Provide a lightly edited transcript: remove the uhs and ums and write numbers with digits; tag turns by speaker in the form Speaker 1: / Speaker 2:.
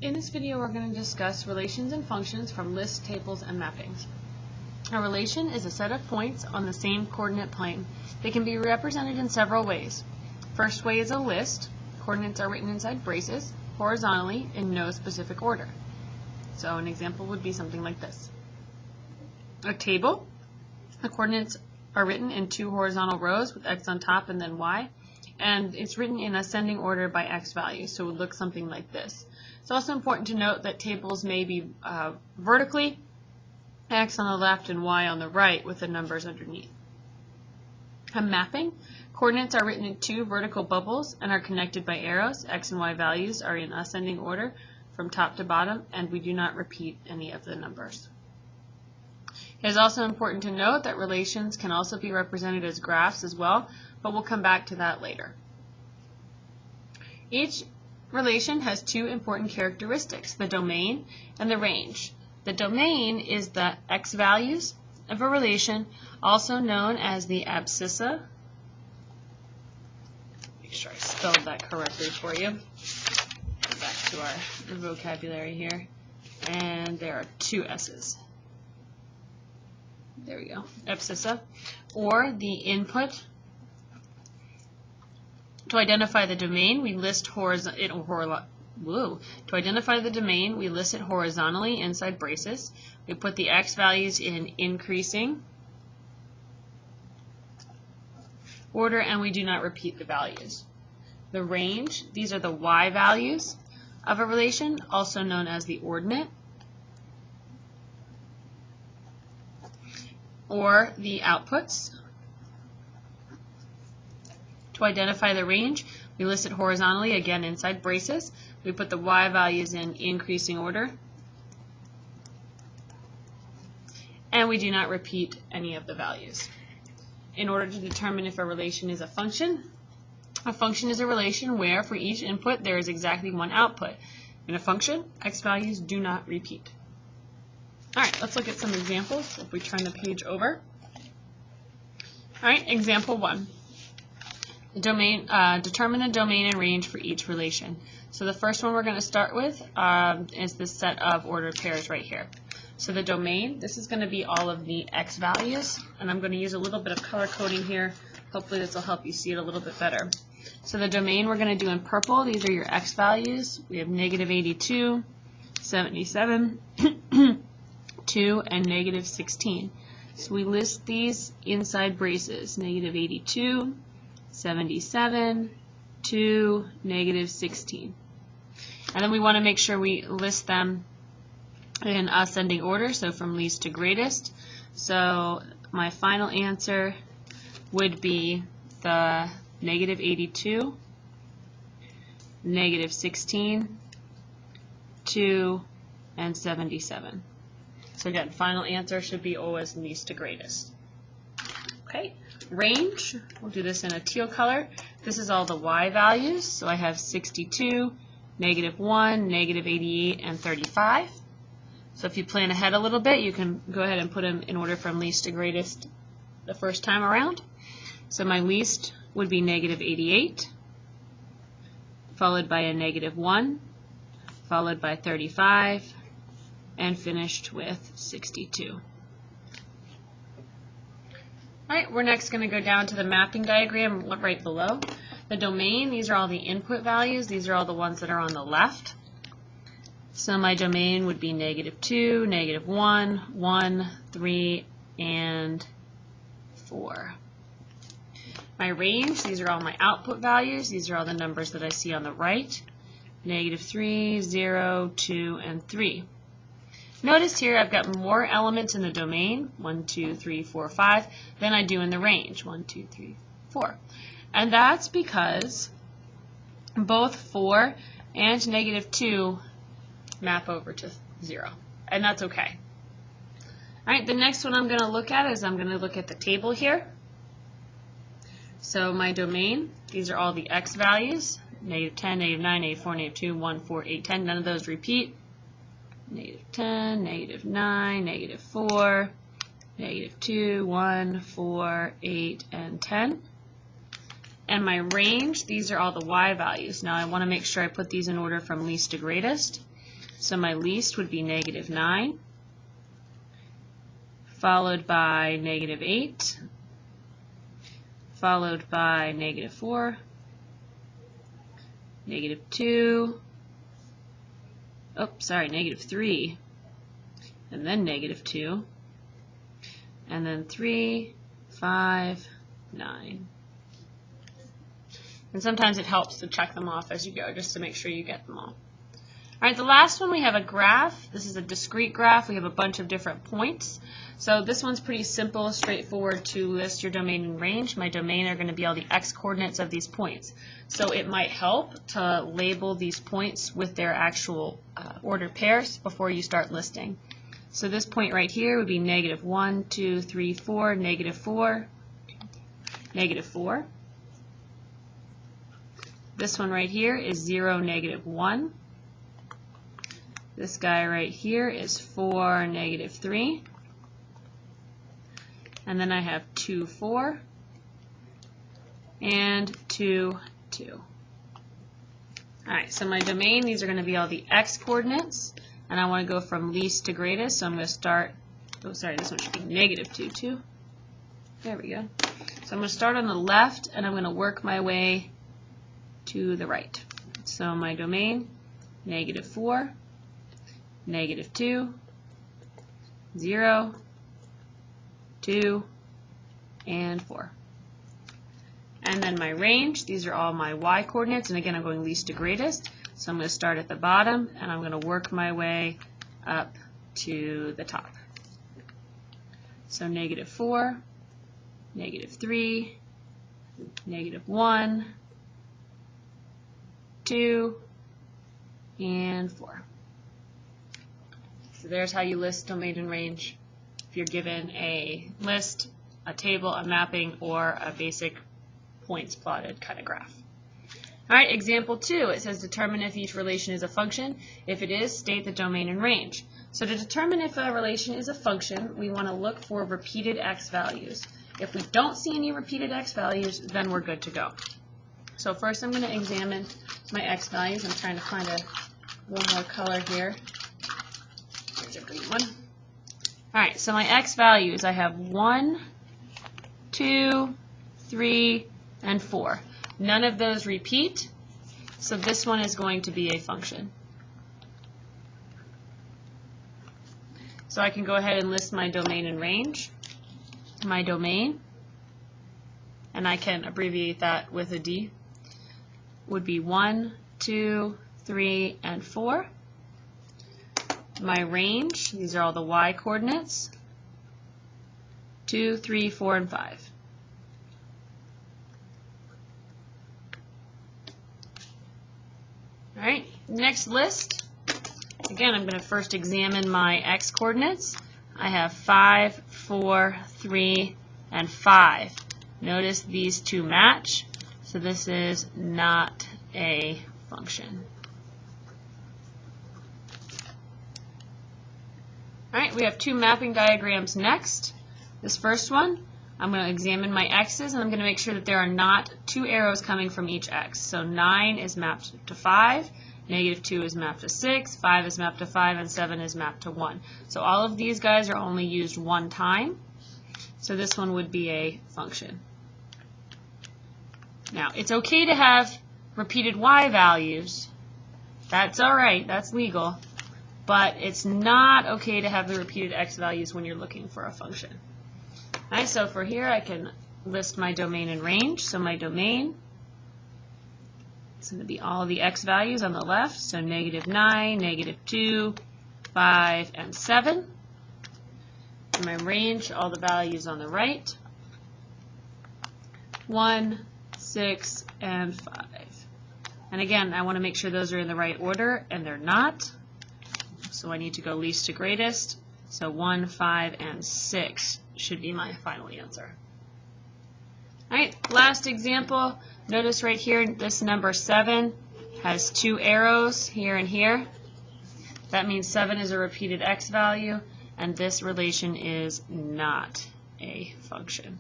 Speaker 1: In this video, we're going to discuss relations and functions from lists, tables, and mappings. A relation is a set of points on the same coordinate plane. They can be represented in several ways. First way is a list. Coordinates are written inside braces, horizontally, in no specific order. So an example would be something like this. A table. The coordinates are written in two horizontal rows with x on top and then y. And it's written in ascending order by x value, so it would look something like this. It's also important to note that tables may be vertically, x on the left and y on the right with the numbers underneath. A mapping. Coordinates are written in two vertical bubbles and are connected by arrows. X and y values are in ascending order from top to bottom, and we do not repeat any of the numbers. It is also important to note that relations can also be represented as graphs as well, but we'll come back to that later. Each relation has two important characteristics, the domain and the range. The domain is the x values of a relation, also known as the abscissa. Make sure I spelled that correctly for you. Go back to our vocabulary here. And there are two S's. There we go, abscissa, or the input. To identify the domain, we list to identify the domain, we list it horizontally inside braces. We put the x values in increasing order, and we do not repeat the values. The range, these are the y values of a relation, also known as the ordinate, or the outputs. To identify the range, we list it horizontally, again inside braces. We put the y values in increasing order, and we do not repeat any of the values. In order to determine if a relation is a function is a relation where for each input there is exactly one output. In a function, x values do not repeat. Alright, let's look at some examples if we turn the page over. Alright, example 1. Determine the domain and range for each relation. So the first one we're going to start with is this set of ordered pairs right here. So the domain, this is going to be all of the x values, and I'm going to use a little bit of color coding here. Hopefully this will help you see it a little bit better. So the domain we're going to do in purple, these are your x values. We have negative 82, 77, 2, and negative 16. So we list these inside braces, negative 82, 77, 2, negative 16. And then we want to make sure we list them in ascending order, so from least to greatest. So my final answer would be the negative 82, negative 16, 2, and 77. So again, final answer should be always least to greatest. Okay, range, we'll do this in a teal color. This is all the y values. So I have 62, negative 1, negative 88, and 35. So if you plan ahead a little bit, you can go ahead and put them in order from least to greatest the first time around. So my least would be negative 88, followed by a negative 1, followed by 35, and finished with 62. Alright, we're next going to go down to the mapping diagram right below. The domain, these are all the input values. These are all the ones that are on the left. So my domain would be negative 2, negative 1, 1, 3, and 4. My range, these are all my output values. These are all the numbers that I see on the right. Negative 3, 0, 2, and 3. Notice here I've got more elements in the domain, 1, 2, 3, 4, 5, than I do in the range, 1, 2, 3, 4. And that's because both 4 and negative 2 map over to 0, and that's okay. Alright, the next one I'm going to look at is I'm going to look at the table here. So my domain, these are all the x values, negative 10, negative 9, negative 4, negative 2, 1, 4, 8, 10, none of those repeat. Negative 10, negative 9, negative 4, negative 2, 1, 4, 8, and 10. And my range, these are all the y values. Now I want to make sure I put these in order from least to greatest. So my least would be negative 9, followed by negative 8, followed by negative 4, negative 2, negative 3, and then negative 2, and then 3, 5, 9. And sometimes it helps to check them off as you go, just to make sure you get them all. All right, the last one, we have a graph. This is a discrete graph. We have a bunch of different points. So this one's pretty simple, straightforward to list your domain and range. My domain are going to be all the x-coordinates of these points. So it might help to label these points with their actual ordered pairs before you start listing. So this point right here would be negative 1, 2, 3, 4, negative 4, negative 4. This one right here is 0, negative 1. This guy right here is 4, negative 3. And then I have 2, 4, and 2, 2. All right, so my domain, these are going to be all the x-coordinates, and I want to go from least to greatest, so I'm going to start, this one should be negative 2, 2. There we go. So I'm going to start on the left, and I'm going to work my way to the right. So my domain, negative 4, negative 2, 0, 2, and 4. And then my range, these are all my y-coordinates, and again I'm going least to greatest, so I'm going to start at the bottom and I'm going to work my way up to the top. So negative 4, negative 3, negative 1, 2, and 4. So there's how you list domain and range if you're given a list, a table, a mapping, or a basic points plotted kind of graph. All right, example 2, it says determine if each relation is a function. If it is, state the domain and range. So to determine if a relation is a function, we want to look for repeated x values. If we don't see any repeated x values, then we're good to go. So first I'm going to examine my x values. I'm trying to find one more color here. There's a green one. All right, so my x values, I have 1, 2, 3, and 4. None of those repeat, so this one is going to be a function. So I can go ahead and list my domain and range. My domain, and I can abbreviate that with a D, would be 1, 2, 3, and 4. My range, these are all the y-coordinates, 2, 3, 4, and 5. All right, next list. Again, I'm going to first examine my x-coordinates. I have 5, 4, 3, and 5. Notice these two match, so this is not a function. All right, we have two mapping diagrams next. This first one, I'm going to examine my x's, and I'm going to make sure that there are not two arrows coming from each x. So 9 is mapped to 5, negative 2 is mapped to 6, 5 is mapped to 5, and 7 is mapped to 1. So all of these guys are only used one time. So this one would be a function. Now, it's okay to have repeated y values. That's all right, that's legal. But it's not okay to have the repeated x values when you're looking for a function. All right, so for here I can list my domain and range. So my domain is going to be all the x values on the left. So negative 9, negative 2, 5, and 7. And my range, all the values on the right. 1, 6, and 5. And again, I want to make sure those are in the right order, and they're not. So I need to go least to greatest. So 1, 5, and 6 should be my final answer. All right, last example. Notice right here, this number 7 has two arrows here and here. That means 7 is a repeated x value, and this relation is not a function.